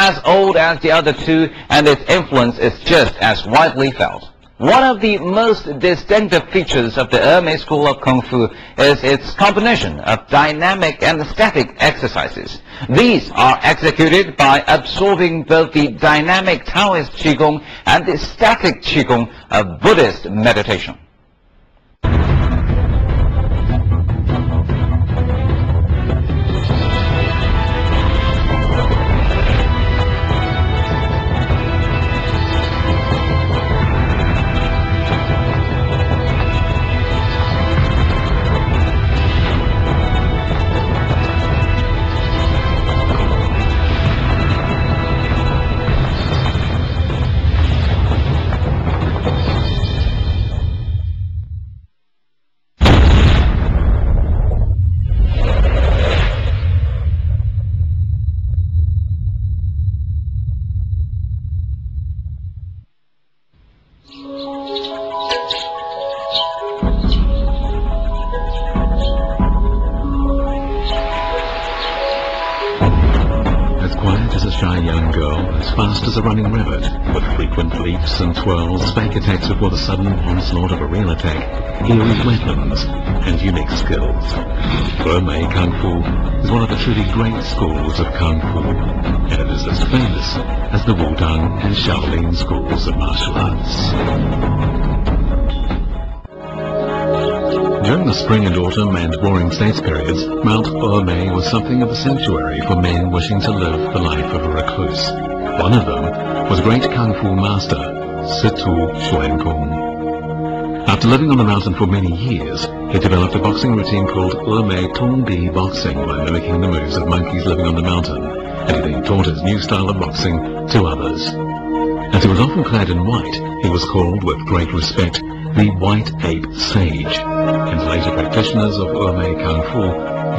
as old as the other two, and its influence is just as widely felt. One of the most distinctive features of the Emei School of Kung Fu is its combination of dynamic and static exercises. These are executed by absorbing both the dynamic Taoist Qigong and the static Qigong of Buddhist meditation. Shy young girl, as fast as a running rabbit, with frequent leaps and twirls, fake attacks before the sudden onslaught of a real attack, eerie weapons, and unique skills. Emei Kung Fu is one of the truly great schools of Kung Fu, and it is as famous as the Wudang and Shaolin schools of martial arts. During the spring and autumn and warring states periods, Mount Emei was something of a sanctuary for men wishing to live the life of a recluse. One of them was great Kung Fu master, Situ Xuankong. After living on the mountain for many years, he developed a boxing routine called Emei Tongbi boxing by mimicking the moves of monkeys living on the mountain, and he then taught his new style of boxing to others. As he was often clad in white, he was called, with great respect, the White Ape Sage, and later practitioners of Emei Kung Fu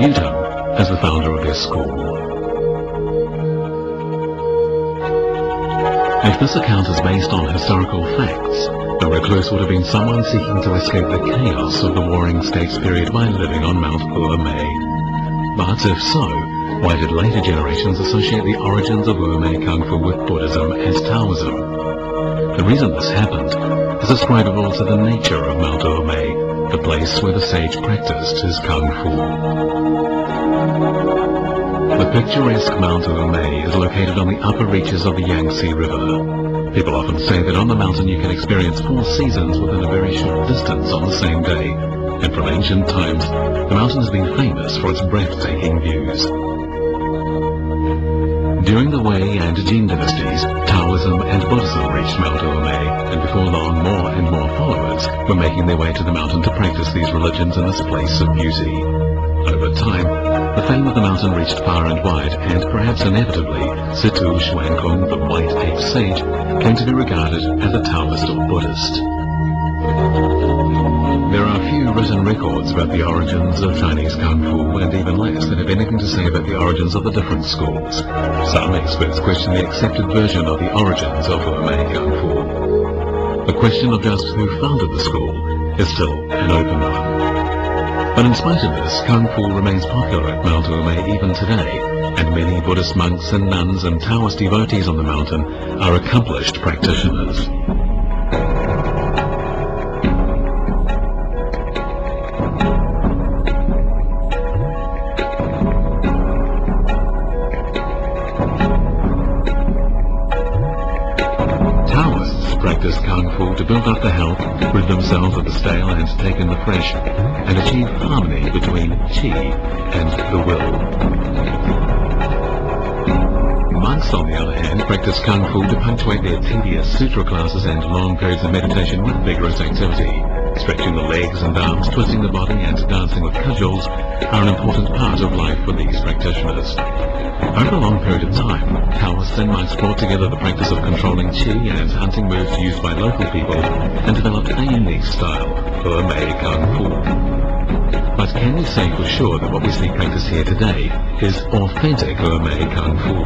viewed him as the founder of their school. If this account is based on historical facts, the recluse would have been someone seeking to escape the chaos of the warring states period by living on Mount Emei. But if so, why did later generations associate the origins of Emei Kung Fu with Buddhism as Taoism? The reason this happened is ascribable to the nature of Mount Emei, the place where the sage practiced his Kung Fu. The picturesque Mount Emei is located on the upper reaches of the Yangtze River. People often say that on the mountain you can experience 4 seasons within a very short distance on the same day, and from ancient times, the mountain has been famous for its breathtaking views. During the Wei and Jin dynasties, Taoism and Buddhism reached Mount Emei, and before long more and more followers were making their way to the mountain to practice these religions in this place of beauty. Over time, the fame of the mountain reached far and wide, and perhaps inevitably, Situ Xuankong, the White Ape Sage, came to be regarded as a Taoist or Buddhist. There are few written records about the origins of Chinese Kung Fu, and even less that have anything to say about the origins of the different schools. Some experts question the accepted version of the origins of Emei Kung Fu. The question of just who founded the school is still an open one. But in spite of this, Kung Fu remains popular at Mount Emei even today, and many Buddhist monks and nuns and Taoist devotees on the mountain are accomplished practitioners. Practice Kung Fu to build up the health, rid themselves of the stale and take in the fresh, and achieve harmony between Qi and the will. Monks, on the other hand, practice Kung Fu to punctuate their tedious sutra classes and long periods of meditation with vigorous activity. Stretching the legs and arms, twisting the body, and dancing with cudgels are an important part of life for these practitioners. Over a long period of time, Taoists and monks brought together the practice of controlling Qi and hunting moves used by local people and developed a unique style, Emei Kung Fu. But can we say for sure that what we see practiced here today is authentic Emei Kung Fu?